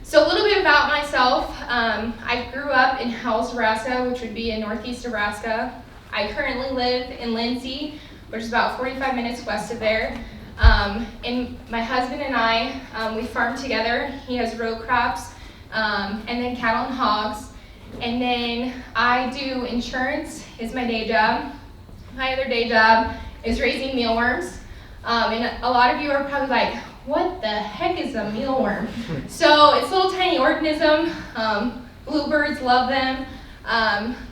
So a little bit about myself. I grew up in Howells, Nebraska, which would be in northeast Nebraska. I currently live in Lindsay, which is about 45 minutes west of there. And my husband and I, we farm together. He has row crops, and then cattle and hogs. And then I do insurance is my day job. My other day job is raising mealworms. And a lot of you are probably like, what the heck is a mealworm? So it's a little tiny organism. Bluebirds love them.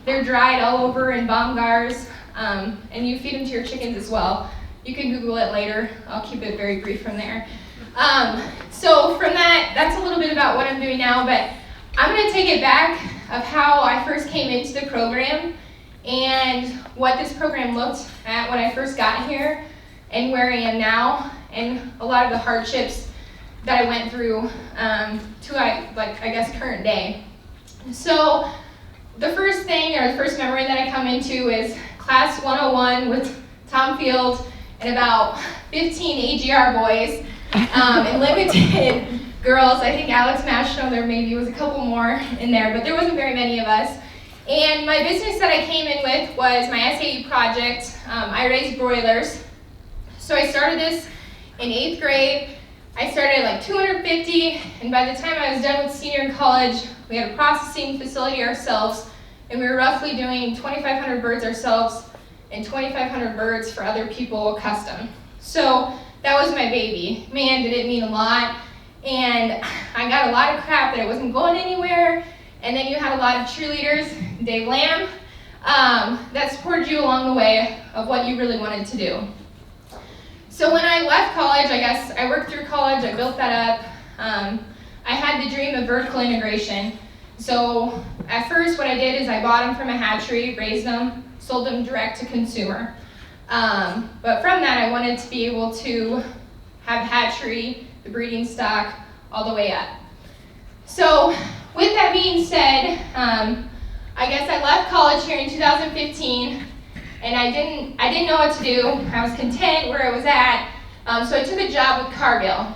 They're dried all over in bomb gars, and you feed them to your chickens as well. You can Google it later. I'll keep it very brief from there. So from that's a little bit about what I'm doing now, but I'm going to take it back of how I first came into the program and what this program looked at when I first got here and where I am now, and a lot of the hardships that I went through to I guess current day. So the first thing, or the first memory that I come into is class 101 with Tom Field and about 15 AGR boys and limited girls. I think Alex Mashno, there maybe was a couple more in there, but there wasn't very many of us. And my business that I came in with was my SAE project. I raised broilers. So I started this in 8th grade. I started at like 250, and by the time I was done with senior in college, we had a processing facility ourselves, and we were roughly doing 2,500 birds ourselves and 2,500 birds for other people custom. So that was my baby. Man, did it mean a lot. And I got a lot of crap that I wasn't going anywhere. And then you had a lot of cheerleaders, Dave Lamb, that supported you along the way of what you really wanted to do. So when I left college, I guess I worked through college, I built that up. I had the dream of vertical integration. So at first what I did is I bought them from a hatchery, raised them, sold them direct to consumer. But from that I wanted to be able to have hatchery, the breeding stock, all the way up. So with that being said, I guess I left college here in 2015, and I didn't know what to do. I was content where I was at, so I took a job with Cargill.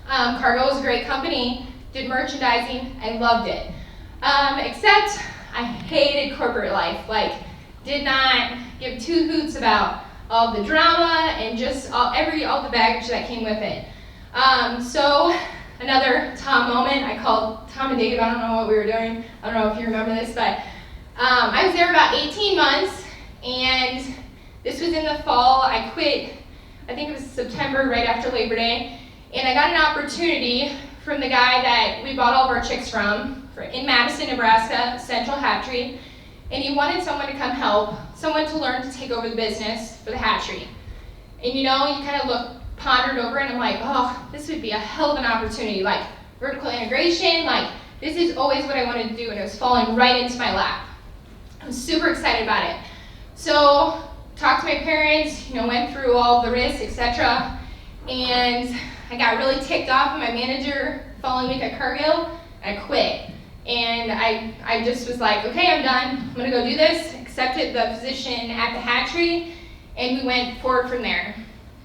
Cargill was a great company, did merchandising, I loved it. Except I hated corporate life, did not give two hoots about all the drama and just all the baggage that came with it. So another Tom moment, I called Tom and Dave, I don't know what we were doing, I don't know if you remember this, but I was there about 18 months, and this was in the fall. I quit, I think it was September, right after Labor Day, and I got an opportunity from the guy that we bought all of our chicks from in Madison, Nebraska, Central Hatchery, and he wanted someone to come help, someone to learn to take over the business for the hatchery. And you kind of pondered over it, and I'm like, oh, this would be a hell of an opportunity, vertical integration, this is always what I wanted to do, and it was falling right into my lap. I was super excited about it. So, talked to my parents, went through all the risks, etc., and I got really ticked off at my manager following week at Cargill, and I quit. And I just was like, okay, I'm done, I'm gonna go do this, accepted the position at the hatchery, and we went forward from there.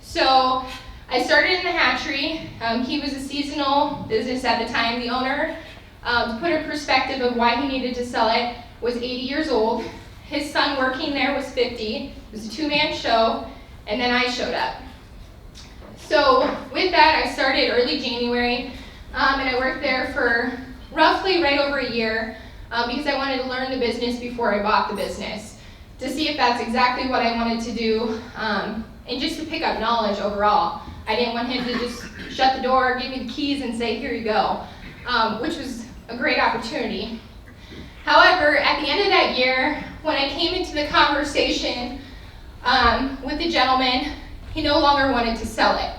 So, I started in the hatchery. He was a seasonal business at the time. The owner, to put in perspective of why he needed to sell it, was 80 years old. His son working there was 50. It was a two-man show, and then I showed up. So with that, I started early January, and I worked there for roughly right over a year because I wanted to learn the business before I bought the business, to see if that's exactly what I wanted to do, and just to pick up knowledge overall. I didn't want him to just shut the door, give me the keys, and say, here you go, which was a great opportunity. However, at the end of that year, when I came into the conversation with the gentleman, he no longer wanted to sell it.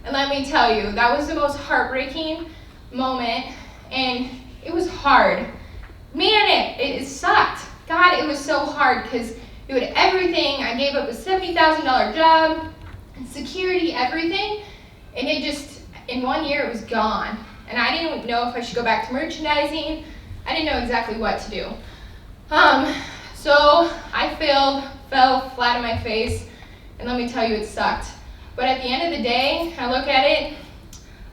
And let me tell you, that was the most heartbreaking moment, and it was hard. Man, it sucked. God, it was so hard because it had everything. I gave up a $70,000 job, security, everything, and it just, in 1 year, it was gone. And I didn't know if I should go back to merchandising. I didn't know exactly what to do. So I fell flat on my face, and let me tell you, it sucked. But at the end of the day, I look at it,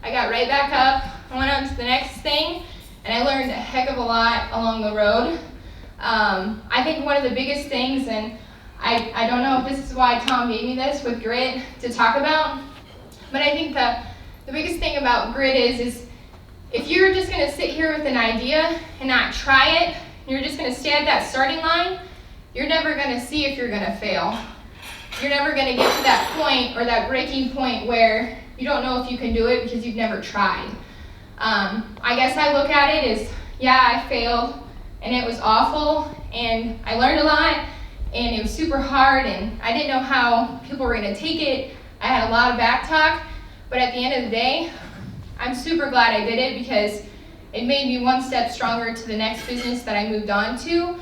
I got right back up I went on to the next thing, and I learned a heck of a lot along the road. I think one of the biggest things, and I don't know if this is why Tom gave me this with grit to talk about, but I think the biggest thing about grit is if you're just going to sit here with an idea and not try it, you're just going to stay at that starting line, you're never going to see if you're going to fail. You're never going to get to that point or that breaking point where you don't know if you can do it because you've never tried. I guess I look at it as, yeah, I failed, and it was awful, and I learned a lot, and it was super hard, and I didn't know how people were going to take it. I had a lot of back talk, but at the end of the day, I'm super glad I did it because it made me one step stronger to the next business that I moved on to.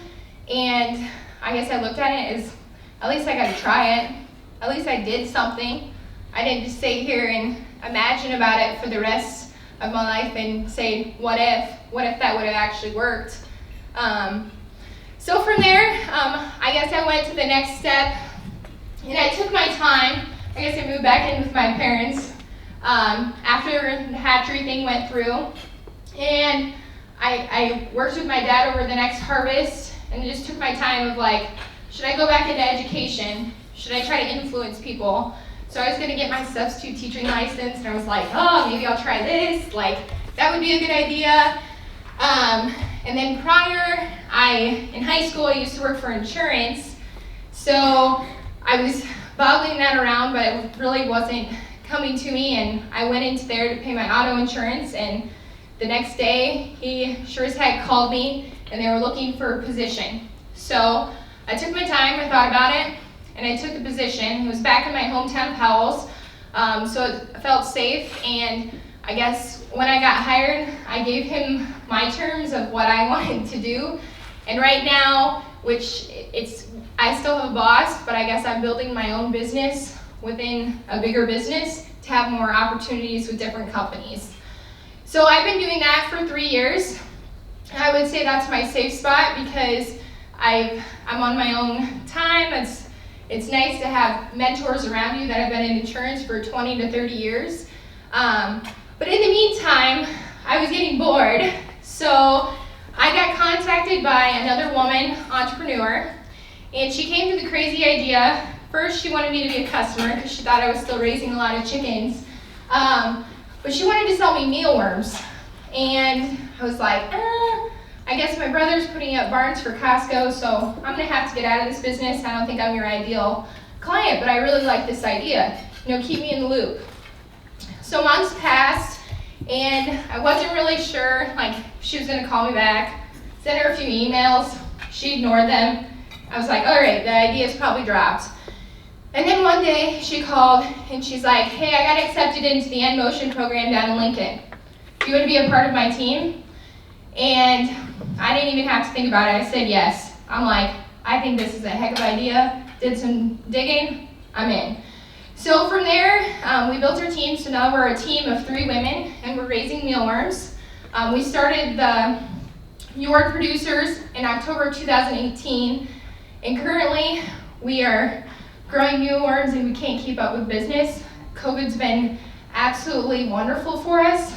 And I guess I looked at it as, at least I got to try it. At least I did something. I didn't just sit here and imagine about it for the rest of my life and say, what if that would have actually worked? So from there, I guess I went to the next step, and I took my time. I guess I moved back in with my parents after the hatchery thing went through, and I worked with my dad over the next harvest, and just took my time of like, should I go back into education? Should I try to influence people? So I was going to get my substitute teaching license, and I was like, oh, maybe I'll try this. Like, that would be a good idea. And then prior, in high school, I used to work for insurance. So I was boggling that around, but it really wasn't coming to me. And I went into there to pay my auto insurance. And the next day, he sure as heck called me, and they were looking for a position. So I took my time, I thought about it, and I took the position. It was back in my hometown of Howells, so it felt safe. And I guess when I got hired, I gave him my terms of what I wanted to do. And right now, I still have a boss, but I guess I'm building my own business within a bigger business to have more opportunities with different companies. So I've been doing that for 3 years. I would say that's my safe spot because I'm on my own time. It's nice to have mentors around you that have been in insurance for 20 to 30 years. But in the meantime, I was getting bored. So I got contacted by another woman, entrepreneur, and she came to the crazy idea. First, she wanted me to be a customer because she thought I was still raising a lot of chickens. But she wanted to sell me mealworms. And I was like, I guess my brother's putting up barns for Costco, so I'm gonna have to get out of this business. I don't think I'm your ideal client, but I really like this idea. Keep me in the loop. So months passed, and I wasn't really sure, if she was gonna call me back. Sent her a few emails, she ignored them. I was like, all right, the idea's probably dropped. And then one day she called, and she's like, hey, I got accepted into the End Motion program down in Lincoln. Do you want to be a part of my team? And I didn't even have to think about it. I said yes. I'm like, I think this is a heck of an idea. Did some digging, I'm in. So from there, we built our team. So now we're a team of 3 women, and we're raising mealworms. We started the Yard producers in October 2018, and currently we are growing mealworms, and we can't keep up with business. COVID's been absolutely wonderful for us,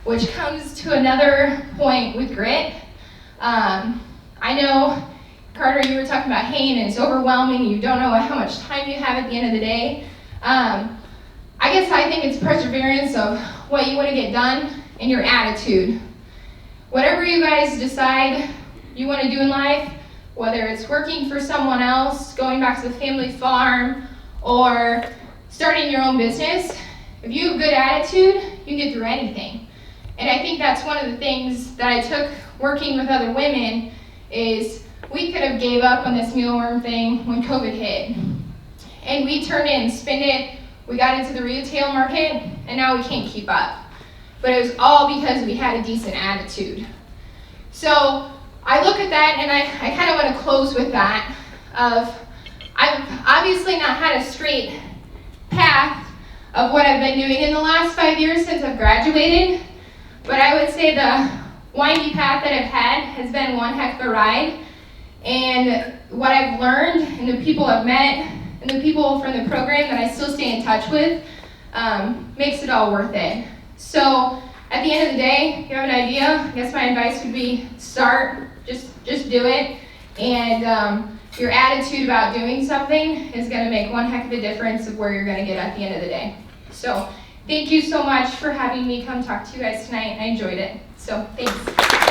which comes to another point with grit. I know, Carter, you were talking about haying, and it's overwhelming. You don't know how much time you have at the end of the day. I guess I think it's perseverance of what you want to get done and your attitude. Whatever you guys decide you want to do in life, whether it's working for someone else, going back to the family farm, or starting your own business, if you have a good attitude, you can get through anything. And I think that's one of the things that I took working with other women is we could have gave up on this mealworm thing when COVID hit. And we turned it and spun it. We got into the retail market, and now we can't keep up. But it was all because we had a decent attitude. So I look at that, and I kind of want to close with that of I've obviously not had a straight path of what I've been doing in the last 5 years since I've graduated. But I would say the windy path that I've had has been one heck of a ride. And what I've learned and the people I've met and the people from the program that I still stay in touch with makes it all worth it. So at the end of the day, if you have an idea, I guess my advice would be start, just do it. And your attitude about doing something is going to make one heck of a difference of where you're going to get at the end of the day. So thank you so much for having me come talk to you guys tonight. I enjoyed it. So thanks.